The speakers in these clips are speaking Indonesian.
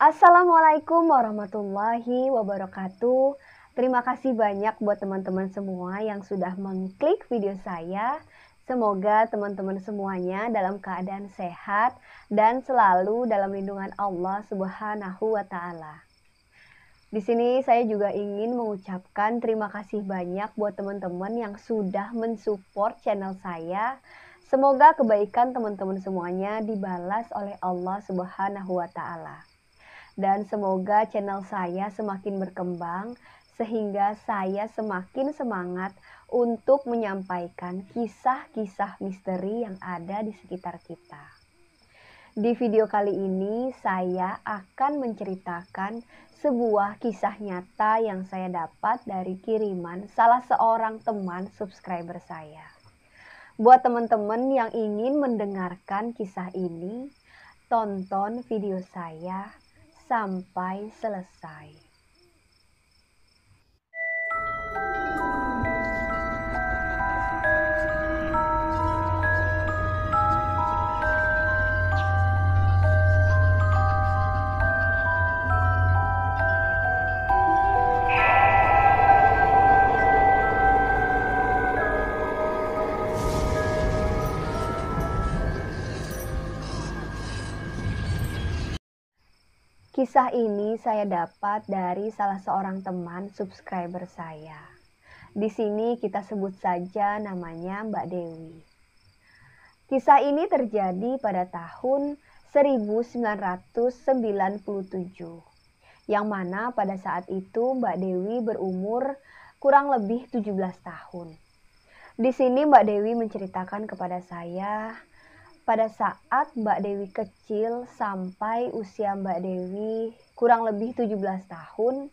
Assalamualaikum warahmatullahi wabarakatuh. Terima kasih banyak buat teman-teman semua yang sudah mengklik video saya. Semoga teman-teman semuanya dalam keadaan sehat dan selalu dalam lindungan Allah Subhanahu wa Ta'ala. Di sini saya juga ingin mengucapkan terima kasih banyak buat teman-teman yang sudah mensupport channel saya. Semoga kebaikan teman-teman semuanya dibalas oleh Allah Subhanahu wa Ta'ala. Dan semoga channel saya semakin berkembang sehingga saya semakin semangat untuk menyampaikan kisah-kisah misteri yang ada di sekitar kita. Di video kali ini saya akan menceritakan sebuah kisah nyata yang saya dapat dari kiriman salah seorang teman subscriber saya. Buat teman-teman yang ingin mendengarkan kisah ini, tonton video saya sampai selesai. Kisah ini saya dapat dari salah seorang teman subscriber saya. Di sini kita sebut saja namanya Mbak Dewi. Kisah ini terjadi pada tahun 1997, yang mana pada saat itu Mbak Dewi berumur kurang lebih 17 tahun. Di sini Mbak Dewi menceritakan kepada saya pada saat Mbak Dewi kecil sampai usia Mbak Dewi kurang lebih 17 tahun,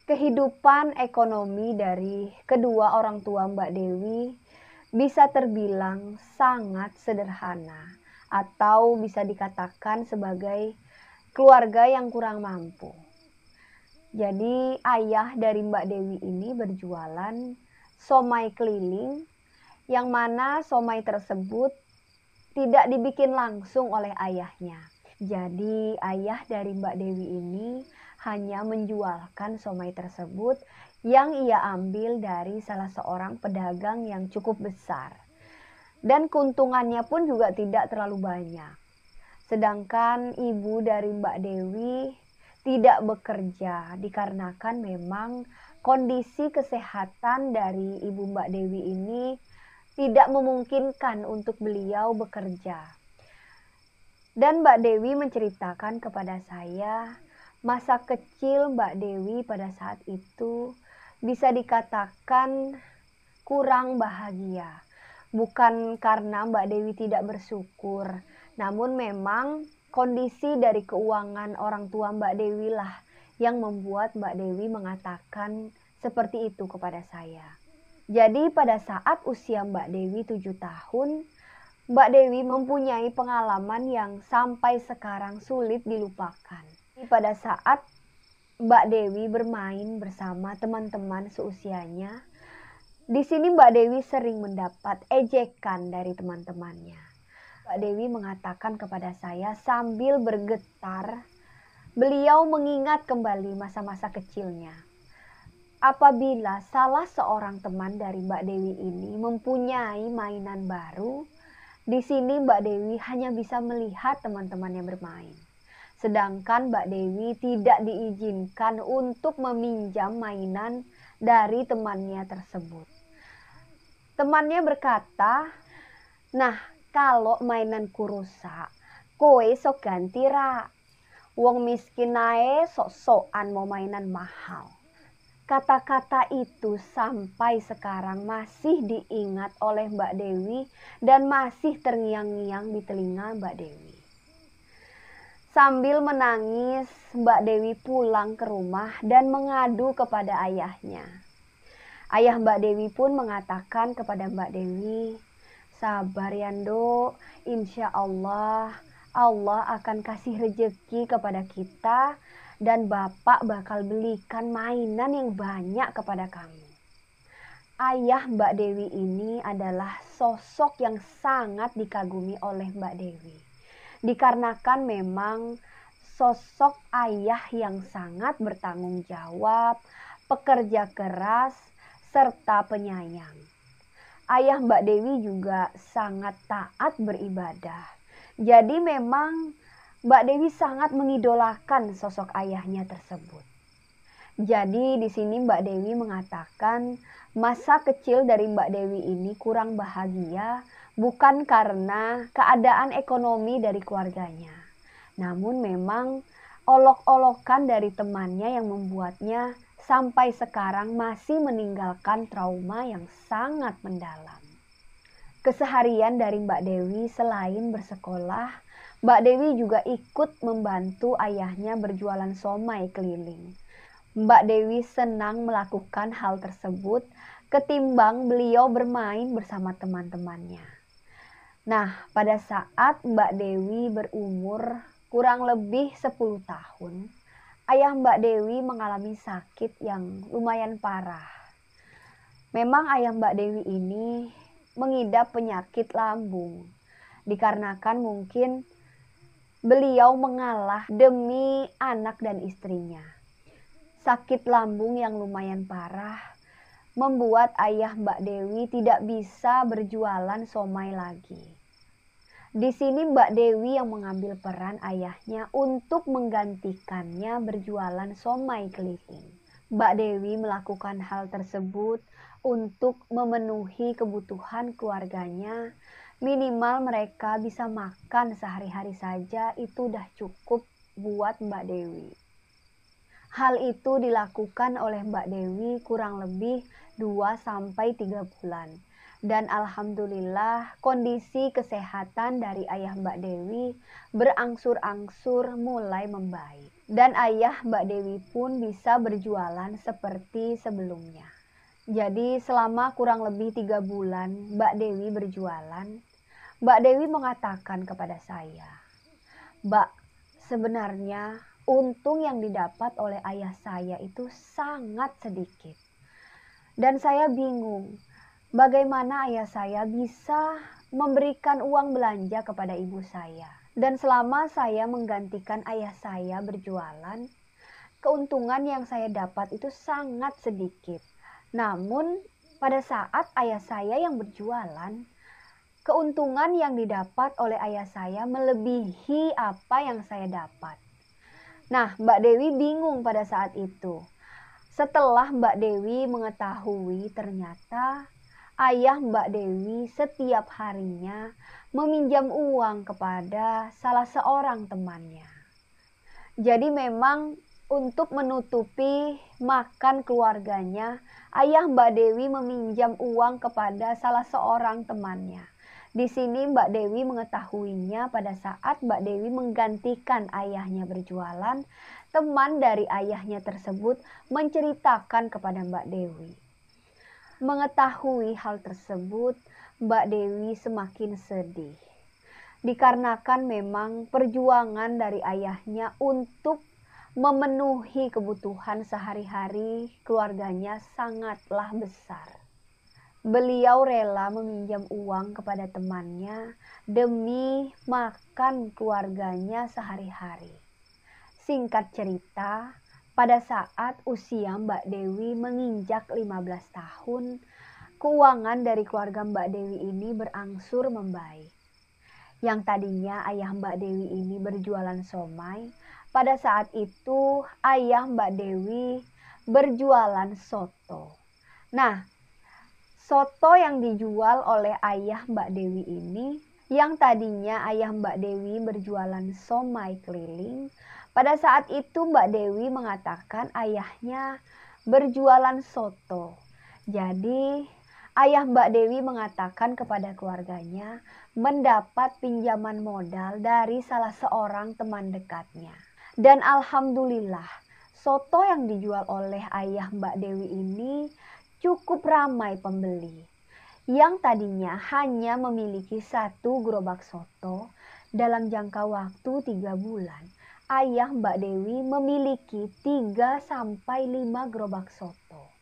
kehidupan ekonomi dari kedua orang tua Mbak Dewi bisa terbilang sangat sederhana atau bisa dikatakan sebagai keluarga yang kurang mampu. Jadi ayah dari Mbak Dewi ini berjualan somai keliling, yang mana somai tersebut tidak dibikin langsung oleh ayahnya. Jadi ayah dari Mbak Dewi ini hanya menjualkan somai tersebut yang ia ambil dari salah seorang pedagang yang cukup besar. Dan keuntungannya pun juga tidak terlalu banyak. Sedangkan ibu dari Mbak Dewi tidak bekerja dikarenakan memang kondisi kesehatan dari ibu Mbak Dewi ini tidak memungkinkan untuk beliau bekerja. Dan Mbak Dewi menceritakan kepada saya masa kecil Mbak Dewi pada saat itu bisa dikatakan kurang bahagia. Bukan karena Mbak Dewi tidak bersyukur, namun memang kondisi dari keuangan orang tua Mbak Dewi lah yang membuat Mbak Dewi mengatakan seperti itu kepada saya. Jadi pada saat usia Mbak Dewi 7 tahun, Mbak Dewi mempunyai pengalaman yang sampai sekarang sulit dilupakan. Pada saat Mbak Dewi bermain bersama teman-teman seusianya, di sini Mbak Dewi sering mendapat ejekan dari teman-temannya. Mbak Dewi mengatakan kepada saya sambil bergetar, beliau mengingat kembali masa-masa kecilnya. Apabila salah seorang teman dari Mbak Dewi ini mempunyai mainan baru, di sini Mbak Dewi hanya bisa melihat teman-temannya bermain. Sedangkan Mbak Dewi tidak diizinkan untuk meminjam mainan dari temannya tersebut. Temannya berkata, "Nah, kalau mainanku rusak, kowe sok ganti ra. Wong miskin ae sok-sokan mau mainan mahal." Kata-kata itu sampai sekarang masih diingat oleh Mbak Dewi dan masih terngiang-ngiang di telinga Mbak Dewi. Sambil menangis, Mbak Dewi pulang ke rumah dan mengadu kepada ayahnya. Ayah Mbak Dewi pun mengatakan kepada Mbak Dewi, "Sabar ya Nduk, insya Allah akan kasih rezeki kepada kita dan Bapak bakal belikan mainan yang banyak kepada kamu." Ayah Mbak Dewi ini adalah sosok yang sangat dikagumi oleh Mbak Dewi. Dikarenakan memang sosok ayah yang sangat bertanggung jawab, pekerja keras, serta penyayang. Ayah Mbak Dewi juga sangat taat beribadah. Jadi memang Mbak Dewi sangat mengidolakan sosok ayahnya tersebut. Jadi di sini Mbak Dewi mengatakan masa kecil dari Mbak Dewi ini kurang bahagia bukan karena keadaan ekonomi dari keluarganya. Namun memang olok-olokan dari temannya yang membuatnya sampai sekarang masih meninggalkan trauma yang sangat mendalam. Keseharian dari Mbak Dewi selain bersekolah, Mbak Dewi juga ikut membantu ayahnya berjualan somai keliling. Mbak Dewi senang melakukan hal tersebut ketimbang beliau bermain bersama teman-temannya. Nah, pada saat Mbak Dewi berumur kurang lebih 10 tahun, ayah Mbak Dewi mengalami sakit yang lumayan parah. Memang ayah Mbak Dewi ini mengidap penyakit lambung, dikarenakan mungkin beliau mengalah demi anak dan istrinya. Sakit lambung yang lumayan parah membuat ayah Mbak Dewi tidak bisa berjualan somai lagi. Di sini Mbak Dewi yang mengambil peran ayahnya untuk menggantikannya berjualan somai keliling. Mbak Dewi melakukan hal tersebut untuk memenuhi kebutuhan keluarganya. Minimal mereka bisa makan sehari-hari saja, itu udah cukup buat Mbak Dewi. Hal itu dilakukan oleh Mbak Dewi kurang lebih 2-3 bulan. Dan alhamdulillah kondisi kesehatan dari ayah Mbak Dewi berangsur-angsur mulai membaik. Dan ayah Mbak Dewi pun bisa berjualan seperti sebelumnya. Jadi selama kurang lebih 3 bulan Mbak Dewi berjualan, Mbak Dewi mengatakan kepada saya, "Mbak, sebenarnya untung yang didapat oleh ayah saya itu sangat sedikit. Dan saya bingung bagaimana ayah saya bisa memberikan uang belanja kepada ibu saya. Dan selama saya menggantikan ayah saya berjualan, keuntungan yang saya dapat itu sangat sedikit. Namun pada saat ayah saya yang berjualan, keuntungan yang didapat oleh ayah saya melebihi apa yang saya dapat." Nah, Mbak Dewi bingung pada saat itu. Setelah Mbak Dewi mengetahui ternyata ayah Mbak Dewi setiap harinya meminjam uang kepada salah seorang temannya. Jadi memang untuk menutupi makan keluarganya, ayah Mbak Dewi meminjam uang kepada salah seorang temannya. Di sini Mbak Dewi mengetahuinya pada saat Mbak Dewi menggantikan ayahnya berjualan. Teman dari ayahnya tersebut menceritakan kepada Mbak Dewi. Mengetahui hal tersebut, Mbak Dewi semakin sedih. Dikarenakan memang perjuangan dari ayahnya untuk memenuhi kebutuhan sehari-hari keluarganya sangatlah besar. Beliau rela meminjam uang kepada temannya demi makan keluarganya sehari-hari. Singkat cerita, pada saat usia Mbak Dewi menginjak 15 tahun, keuangan dari keluarga Mbak Dewi ini berangsur membaik. Yang tadinya ayah Mbak Dewi ini berjualan somai, pada saat itu ayah Mbak Dewi berjualan soto. Nah, soto yang dijual oleh ayah Mbak Dewi ini, yang tadinya ayah Mbak Dewi berjualan somai keliling, pada saat itu Mbak Dewi mengatakan ayahnya berjualan soto. Jadi ayah Mbak Dewi mengatakan kepada keluarganya mendapat pinjaman modal dari salah seorang teman dekatnya. Dan alhamdulillah soto yang dijual oleh ayah Mbak Dewi ini cukup ramai pembeli. Yang tadinya hanya memiliki 1 gerobak soto, dalam jangka waktu 3 bulan, ayah Mbak Dewi memiliki 3-5 gerobak soto.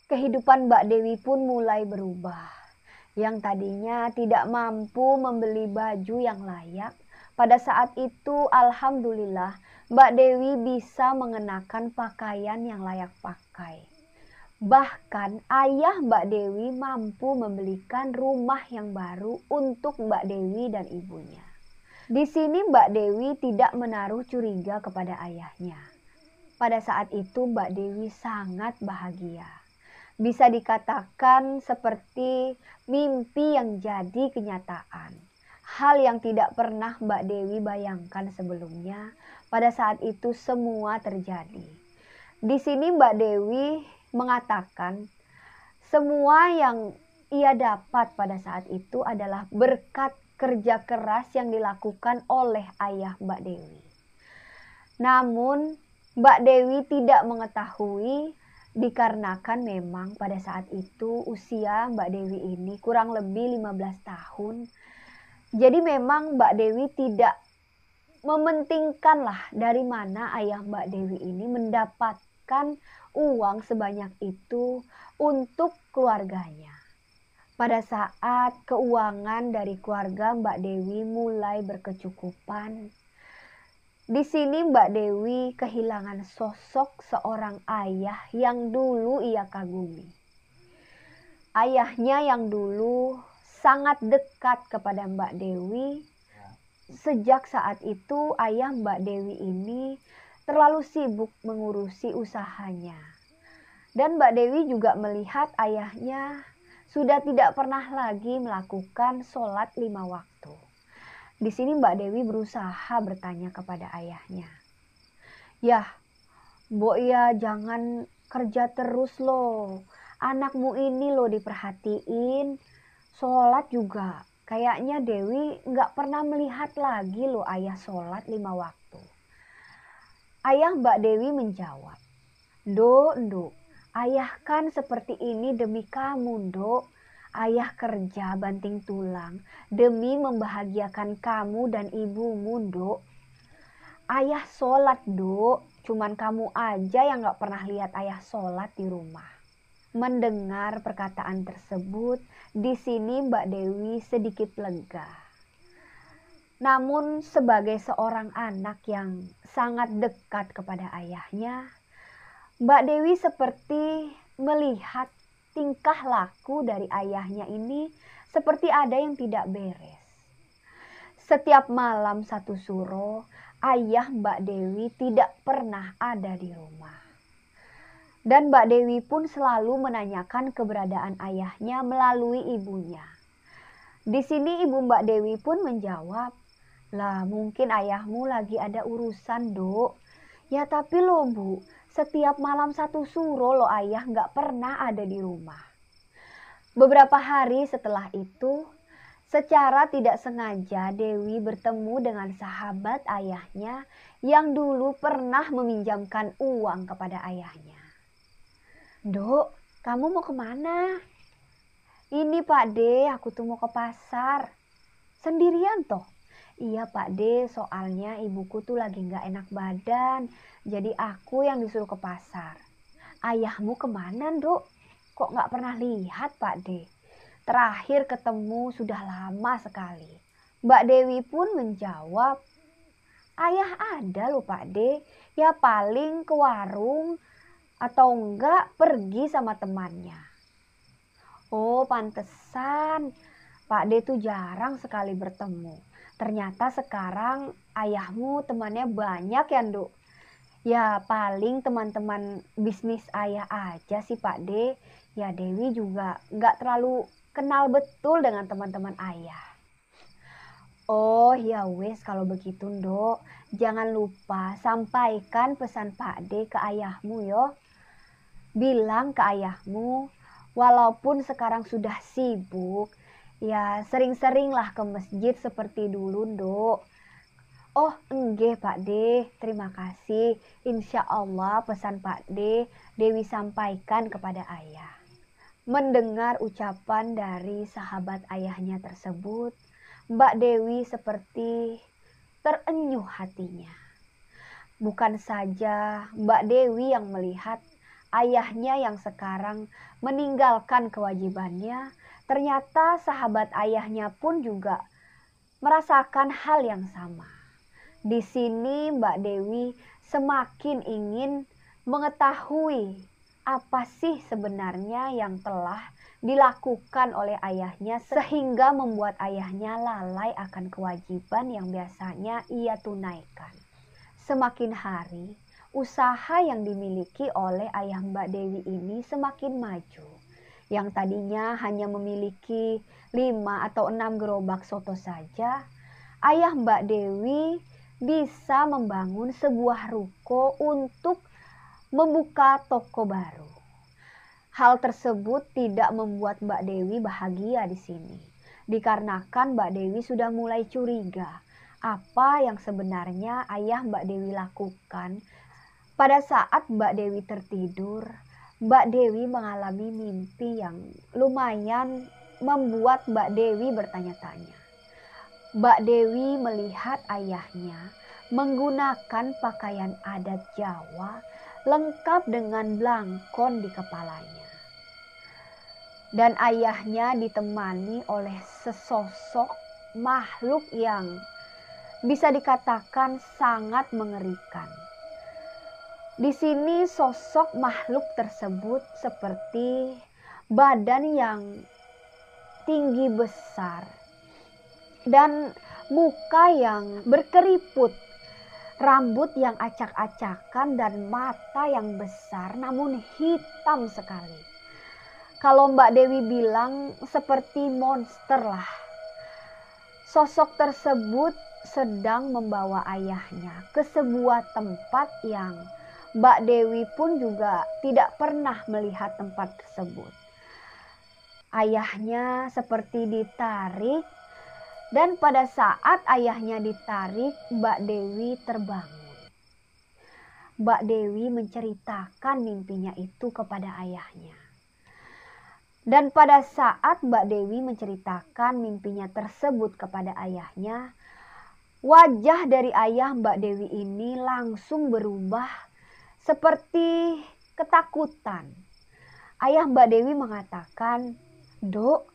Kehidupan Mbak Dewi pun mulai berubah. Yang tadinya tidak mampu membeli baju yang layak, Pada saat itu alhamdulillah Mbak Dewi bisa mengenakan pakaian yang layak pakai. Bahkan ayah Mbak Dewi mampu membelikan rumah yang baru untuk Mbak Dewi dan ibunya. Di sini Mbak Dewi tidak menaruh curiga kepada ayahnya. Pada saat itu Mbak Dewi sangat bahagia. Bisa dikatakan seperti mimpi yang jadi kenyataan. Hal yang tidak pernah Mbak Dewi bayangkan sebelumnya, pada saat itu semua terjadi. Di sini Mbak Dewi mengatakan semua yang ia dapat pada saat itu adalah berkat kerja keras yang dilakukan oleh ayah Mbak Dewi. Namun Mbak Dewi tidak mengetahui dikarenakan memang pada saat itu usia Mbak Dewi ini kurang lebih 15 tahun. Jadi memang Mbak Dewi tidak mementingkanlah dari mana ayah Mbak Dewi ini mendapatkan uang sebanyak itu untuk keluarganya. Pada saat keuangan dari keluarga Mbak Dewi mulai berkecukupan, di sini Mbak Dewi kehilangan sosok seorang ayah yang dulu ia kagumi. Ayahnya yang dulu sangat dekat kepada Mbak Dewi. Sejak saat itu ayah Mbak Dewi ini terlalu sibuk mengurusi usahanya. Dan Mbak Dewi juga melihat ayahnya sudah tidak pernah lagi melakukan sholat 5 waktu. Di sini Mbak Dewi berusaha bertanya kepada ayahnya. "Yah, Mbok ya jangan kerja terus loh. Anakmu ini loh diperhatiin. Sholat juga. Kayaknya Dewi nggak pernah melihat lagi loh ayah sholat 5 waktu." Ayah Mbak Dewi menjawab, Nduk, ayah kan seperti ini demi kamu, Nduk. Ayah kerja banting tulang demi membahagiakan kamu dan ibumu, Nduk. Ayah sholat, Nduk. Cuman kamu aja yang gak pernah lihat ayah sholat di rumah. Mendengar perkataan tersebut, di sini Mbak Dewi sedikit lega. Namun sebagai seorang anak yang sangat dekat kepada ayahnya, Mbak Dewi seperti melihat tingkah laku dari ayahnya ini seperti ada yang tidak beres. Setiap malam satu suro, ayah Mbak Dewi tidak pernah ada di rumah. Dan Mbak Dewi pun selalu menanyakan keberadaan ayahnya melalui ibunya. Di sini ibu Mbak Dewi pun menjawab, "Lah mungkin ayahmu lagi ada urusan, Dok." "Ya tapi loh Bu, setiap malam satu suro loh ayah nggak pernah ada di rumah." Beberapa hari setelah itu, secara tidak sengaja Dewi bertemu dengan sahabat ayahnya yang dulu pernah meminjamkan uang kepada ayahnya. "Dok, kamu mau kemana?" "Ini Pak De, aku tuh mau ke pasar." "Sendirian toh?" "Iya Pak De, soalnya ibuku tuh lagi gak enak badan, jadi aku yang disuruh ke pasar." "Ayahmu kemana, Dok? Kok gak pernah lihat Pak De? Terakhir ketemu sudah lama sekali." Mbak Dewi pun menjawab, "Ayah ada loh Pak De, ya paling ke warung atau enggak pergi sama temannya." "Oh pantesan, Pak De tuh jarang sekali bertemu. Ternyata sekarang ayahmu temannya banyak ya, Nduk?" "Ya paling teman-teman bisnis ayah aja sih Pak De. Ya Dewi juga nggak terlalu kenal betul dengan teman-teman ayah." "Oh ya wes kalau begitu Nduk, jangan lupa sampaikan pesan Pak De ke ayahmu yo. Bilang ke ayahmu, walaupun sekarang sudah sibuk, ya sering-seringlah ke masjid seperti dulu, Nduk." "Oh enggak Pak De, terima kasih. Insya Allah pesan Pak De, Dewi sampaikan kepada ayah." Mendengar ucapan dari sahabat ayahnya tersebut, Mbak Dewi seperti terenyuh hatinya. Bukan saja Mbak Dewi yang melihat ayahnya yang sekarang meninggalkan kewajibannya, ternyata sahabat ayahnya pun juga merasakan hal yang sama. Di sini Mbak Dewi semakin ingin mengetahui apa sih sebenarnya yang telah dilakukan oleh ayahnya sehingga membuat ayahnya lalai akan kewajiban yang biasanya ia tunaikan. Semakin hari, usaha yang dimiliki oleh ayah Mbak Dewi ini semakin maju. Yang tadinya hanya memiliki 5 atau 6 gerobak soto saja, ayah Mbak Dewi bisa membangun sebuah ruko untuk membuka toko baru. Hal tersebut tidak membuat Mbak Dewi bahagia di sini, dikarenakan Mbak Dewi sudah mulai curiga apa yang sebenarnya ayah Mbak Dewi lakukan. Pada saat Mbak Dewi tertidur, Mbak Dewi mengalami mimpi yang lumayan membuat Mbak Dewi bertanya-tanya. Mbak Dewi melihat ayahnya menggunakan pakaian adat Jawa lengkap dengan blangkon di kepalanya. Dan ayahnya ditemani oleh sesosok makhluk yang bisa dikatakan sangat mengerikan. Di sini sosok makhluk tersebut seperti badan yang tinggi besar dan muka yang berkeriput, rambut yang acak-acakan dan mata yang besar namun hitam sekali. Kalau Mbak Dewi bilang seperti monster lah. Sosok tersebut sedang membawa ayahnya ke sebuah tempat yang Mbak Dewi pun juga tidak pernah melihat tempat tersebut. Ayahnya seperti ditarik, dan pada saat ayahnya ditarik, Mbak Dewi terbangun. Mbak Dewi menceritakan mimpinya itu kepada ayahnya. Dan pada saat Mbak Dewi menceritakan mimpinya tersebut kepada ayahnya, wajah dari ayah Mbak Dewi ini langsung berubah seperti ketakutan. Ayah Mbak Dewi mengatakan, "Dok,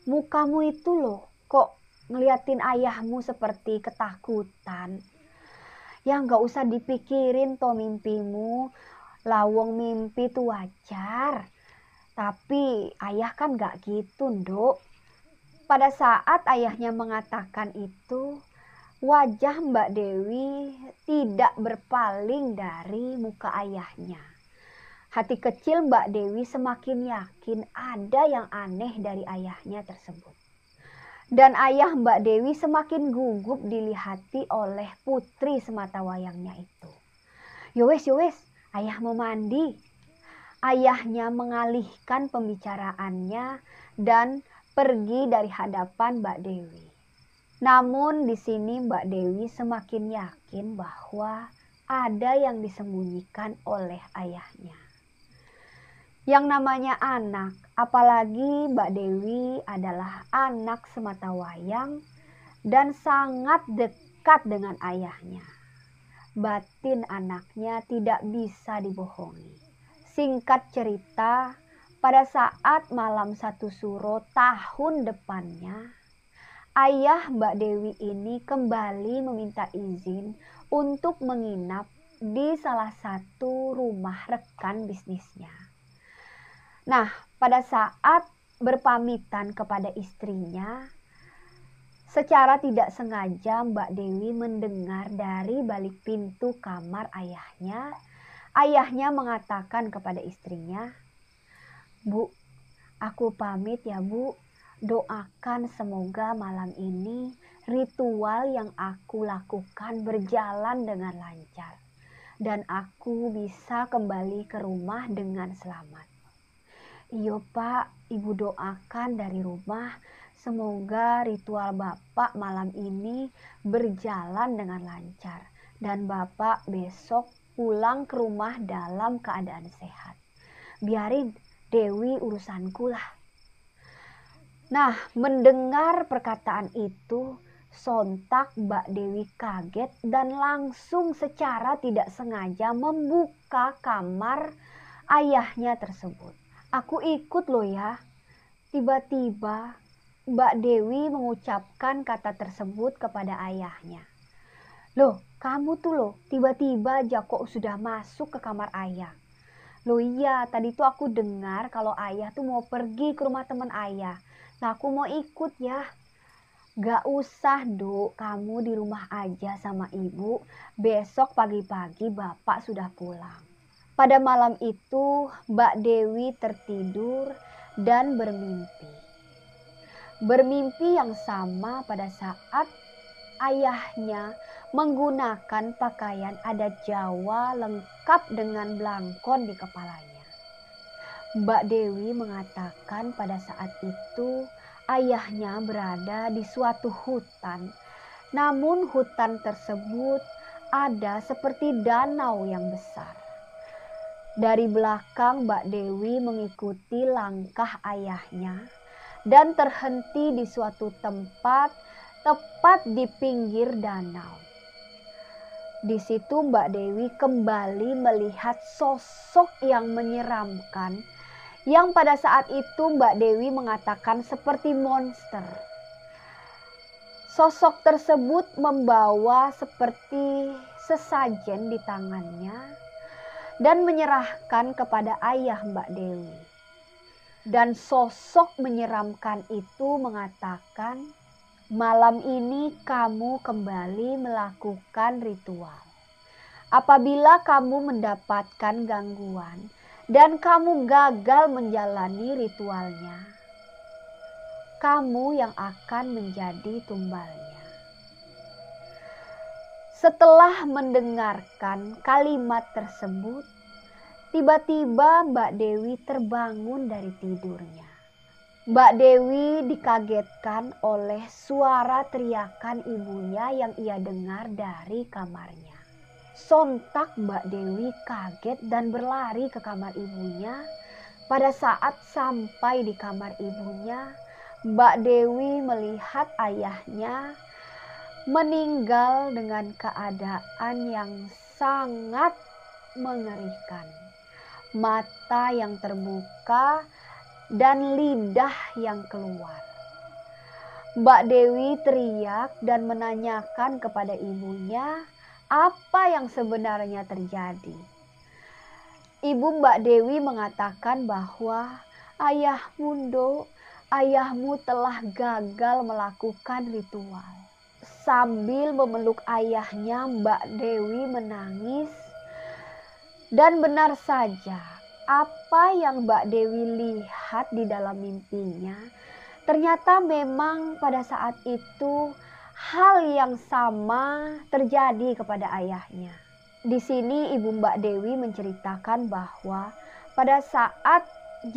mukamu itu loh kok ngeliatin ayahmu seperti ketakutan. Ya nggak usah dipikirin toh mimpimu. Lawang mimpi itu wajar. Tapi ayah kan nggak gitu, Dok." Pada saat ayahnya mengatakan itu, wajah Mbak Dewi tidak berpaling dari muka ayahnya. Hati kecil Mbak Dewi semakin yakin ada yang aneh dari ayahnya tersebut. Dan ayah Mbak Dewi semakin gugup dilihati oleh putri sematawayangnya itu. Yowes, ayah mau mandi. Ayahnya mengalihkan pembicaraannya dan pergi dari hadapan Mbak Dewi. Namun di sini Mbak Dewi semakin yakin bahwa ada yang disembunyikan oleh ayahnya. Yang namanya anak, apalagi Mbak Dewi adalah anak sematawayang dan sangat dekat dengan ayahnya. Batin anaknya tidak bisa dibohongi. Singkat cerita, pada saat malam 1 Suro tahun depannya, ayah Mbak Dewi ini kembali meminta izin untuk menginap di salah satu rumah rekan bisnisnya. Nah, pada saat berpamitan kepada istrinya, secara tidak sengaja Mbak Dewi mendengar dari balik pintu kamar ayahnya. Ayahnya mengatakan kepada istrinya, "Bu, aku pamit ya Bu. Doakan semoga malam ini ritual yang aku lakukan berjalan dengan lancar. Dan aku bisa kembali ke rumah dengan selamat." "Iyo Pak, Ibu doakan dari rumah. Semoga ritual Bapak malam ini berjalan dengan lancar. Dan Bapak besok pulang ke rumah dalam keadaan sehat. Biarin Dewi urusanku lah." Nah, mendengar perkataan itu, sontak Mbak Dewi kaget dan langsung secara tidak sengaja membuka kamar ayahnya tersebut. "Aku ikut loh ya." Tiba-tiba Mbak Dewi mengucapkan kata tersebut kepada ayahnya. Loh, kamu tuh loh, tiba-tiba aja kok sudah masuk ke kamar ayah. Loh iya, tadi tuh aku dengar kalau ayah tuh mau pergi ke rumah teman ayah. Nah aku mau ikut ya. Gak usah Duk, kamu di rumah aja sama ibu. Besok pagi-pagi bapak sudah pulang. Pada malam itu Mbak Dewi tertidur dan bermimpi. Bermimpi yang sama pada saat ayahnya menggunakan pakaian adat Jawa lengkap dengan blangkon di kepalanya. Mbak Dewi mengatakan pada saat itu ayahnya berada di suatu hutan. Namun hutan tersebut ada seperti danau yang besar. Dari belakang Mbak Dewi mengikuti langkah ayahnya dan terhenti di suatu tempat tepat di pinggir danau. Di situ Mbak Dewi kembali melihat sosok yang menyeramkan yang pada saat itu Mbak Dewi mengatakan seperti monster. Sosok tersebut membawa seperti sesajen di tangannya dan menyerahkan kepada ayah Mbak Dewi. Dan sosok menyeramkan itu mengatakan, malam ini kamu kembali melakukan ritual. Apabila kamu mendapatkan gangguan dan kamu gagal menjalani ritualnya, kamu yang akan menjadi tumbalnya. Setelah mendengarkan kalimat tersebut, tiba-tiba Mbak Dewi terbangun dari tidurnya. Mbak Dewi dikagetkan oleh suara teriakan ibunya yang ia dengar dari kamarnya. Sontak Mbak Dewi kaget dan berlari ke kamar ibunya. Pada saat sampai di kamar ibunya, Mbak Dewi melihat ayahnya meninggal dengan keadaan yang sangat mengerikan. Mata yang terbuka dan lidah yang keluar. Mbak Dewi teriak dan menanyakan kepada ibunya apa yang sebenarnya terjadi. Ibu Mbak Dewi mengatakan bahwa ayahmu telah gagal melakukan ritual. Sambil memeluk ayahnya, Mbak Dewi menangis. Dan benar saja, apa yang Mbak Dewi lihat di dalam mimpinya, ternyata memang pada saat itu hal yang sama terjadi kepada ayahnya. Di sini Ibu Mbak Dewi menceritakan bahwa pada saat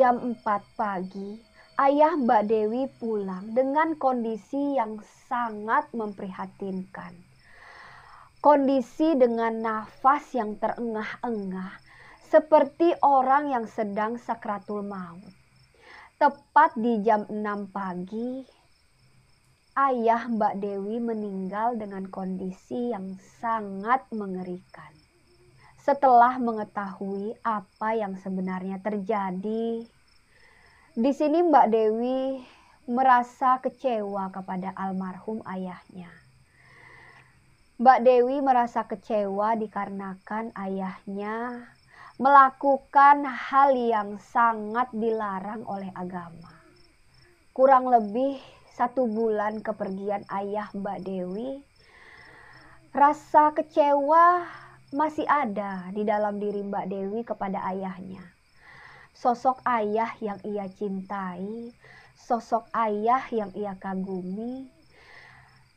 jam 4 pagi, ayah Mbak Dewi pulang dengan kondisi yang sangat memprihatinkan. Kondisi dengan nafas yang terengah-engah seperti orang yang sedang sakratul maut. Tepat di jam 6 pagi, ayah Mbak Dewi meninggal dengan kondisi yang sangat mengerikan. Setelah mengetahui apa yang sebenarnya terjadi, di sini Mbak Dewi merasa kecewa kepada almarhum ayahnya. Mbak Dewi merasa kecewa dikarenakan ayahnya melakukan hal yang sangat dilarang oleh agama. Kurang lebih 1 bulan kepergian ayah Mbak Dewi, rasa kecewa masih ada di dalam diri Mbak Dewi kepada ayahnya. Sosok ayah yang ia cintai, sosok ayah yang ia kagumi,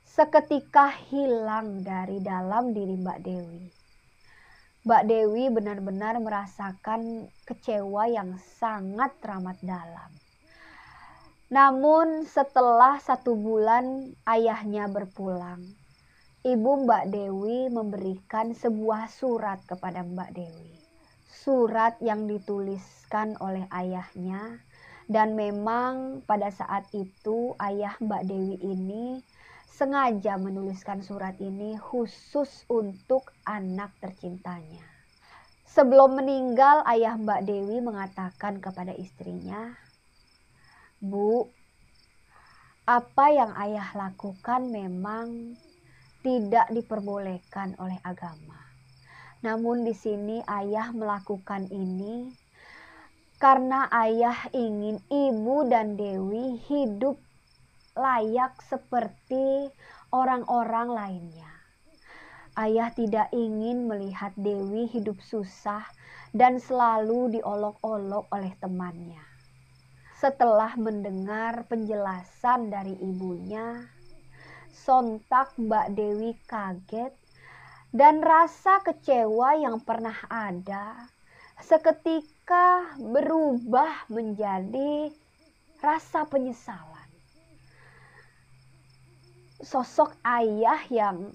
seketika hilang dari dalam diri Mbak Dewi. Mbak Dewi benar-benar merasakan kecewa yang sangat teramat dalam. Namun setelah 1 bulan ayahnya berpulang, ibu Mbak Dewi memberikan sebuah surat kepada Mbak Dewi. Surat yang dituliskan oleh ayahnya, dan memang pada saat itu ayah Mbak Dewi ini sengaja menuliskan surat ini khusus untuk anak tercintanya. Sebelum meninggal, ayah Mbak Dewi mengatakan kepada istrinya, "Bu, Apa yang ayah lakukan memang tidak diperbolehkan oleh agama. Namun di sini ayah melakukan ini karena ayah ingin ibu dan Dewi hidup layak seperti orang-orang lainnya. Ayah tidak ingin melihat Dewi hidup susah dan selalu diolok-olok oleh temannya. Setelah mendengar penjelasan dari ibunya, sontak Mbak Dewi kaget dan rasa kecewa yang pernah ada seketika berubah menjadi rasa penyesalan. Sosok ayah yang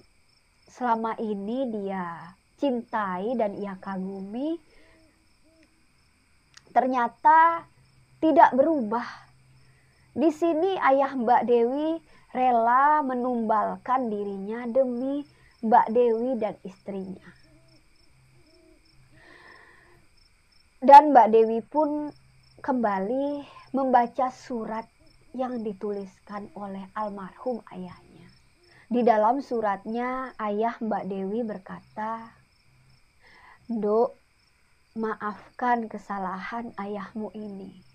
selama ini dia cintai dan ia kagumi ternyata tidak berubah. Di sini ayah Mbak Dewi rela menumbalkan dirinya demi Mbak Dewi dan istrinya. Dan Mbak Dewi pun kembali membaca surat yang dituliskan oleh almarhum ayahnya. Di dalam suratnya ayah Mbak Dewi berkata, "Dok, maafkan kesalahan ayahmu ini.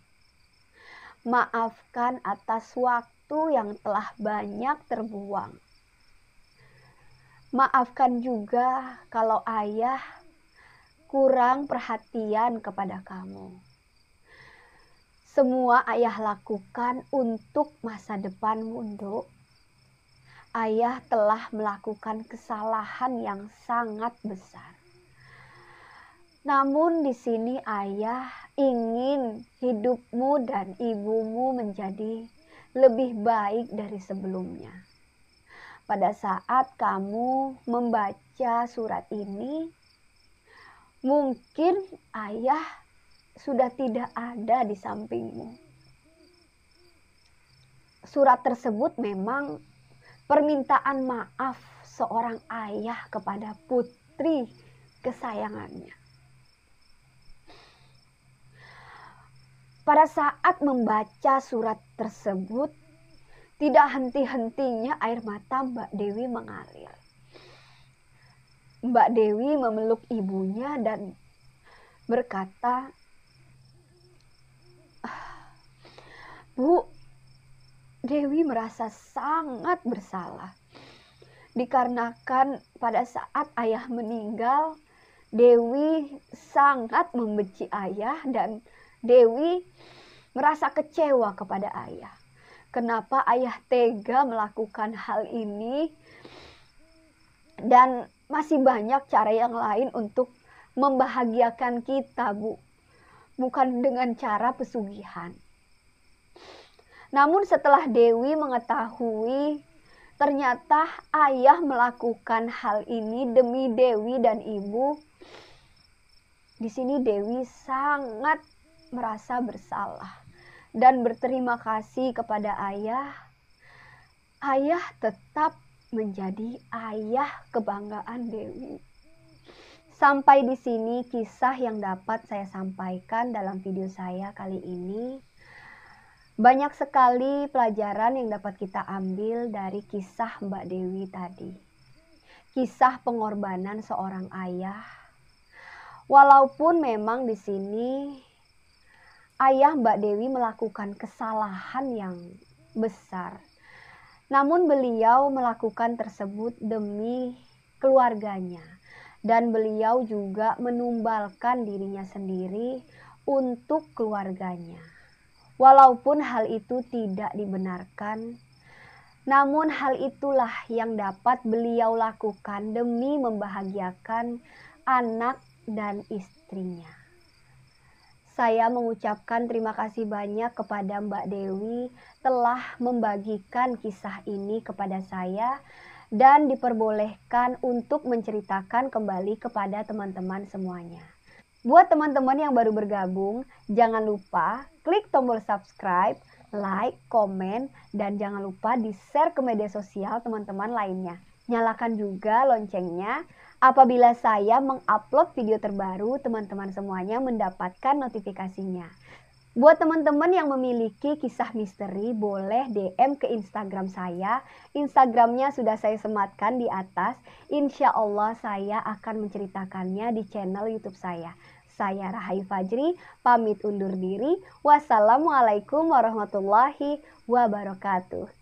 Maafkan atas waktu yang telah banyak terbuang. Maafkan juga kalau ayah kurang perhatian kepada kamu. Semua ayah lakukan untuk masa depanmu, Dok. Ayah telah melakukan kesalahan yang sangat besar. Namun di sini ayah ingin hidupmu dan ibumu menjadi lebih baik dari sebelumnya. Pada saat kamu membaca surat ini, mungkin ayah sudah tidak ada di sampingmu." Surat tersebut memang permintaan maaf seorang ayah kepada putri kesayangannya. Pada saat membaca surat tersebut, tidak henti-hentinya air mata Mbak Dewi mengalir. Mbak Dewi memeluk ibunya dan berkata, "Bu, Dewi merasa sangat bersalah. Dikarenakan pada saat ayah meninggal, Dewi sangat membenci ayah dan Dewi merasa kecewa kepada ayah. Kenapa ayah tega melakukan hal ini? Dan masih banyak cara yang lain untuk membahagiakan kita, Bu. Bukan dengan cara pesugihan." Namun setelah Dewi mengetahui ternyata ayah melakukan hal ini demi Dewi dan ibu, di sini Dewi sangat merasa bersalah dan berterima kasih kepada ayah. Ayah tetap menjadi ayah kebanggaan Dewi. Sampai di sini kisah yang dapat saya sampaikan dalam video saya kali ini. Banyak sekali pelajaran yang dapat kita ambil dari kisah Mbak Dewi tadi. Kisah pengorbanan seorang ayah. Walaupun memang di sini ayah Mbak Dewi melakukan kesalahan yang besar, namun beliau melakukan tersebut demi keluarganya dan beliau juga menumbalkan dirinya sendiri untuk keluarganya. Walaupun hal itu tidak dibenarkan, namun hal itulah yang dapat beliau lakukan demi membahagiakan anak dan istrinya. Saya mengucapkan terima kasih banyak kepada Mbak Dewi telah membagikan kisah ini kepada saya dan diperbolehkan untuk menceritakan kembali kepada teman-teman semuanya. Buat teman-teman yang baru bergabung, jangan lupa klik tombol subscribe, like, komen, dan jangan lupa di-share ke media sosial teman-teman lainnya. Nyalakan juga loncengnya. Apabila saya mengupload video terbaru, teman-teman semuanya mendapatkan notifikasinya. Buat teman-teman yang memiliki kisah misteri, boleh DM ke Instagram saya. Instagramnya sudah saya sematkan di atas. Insya Allah saya akan menceritakannya di channel YouTube saya. Saya Rahai Fajri, pamit undur diri. Wassalamualaikum warahmatullahi wabarakatuh.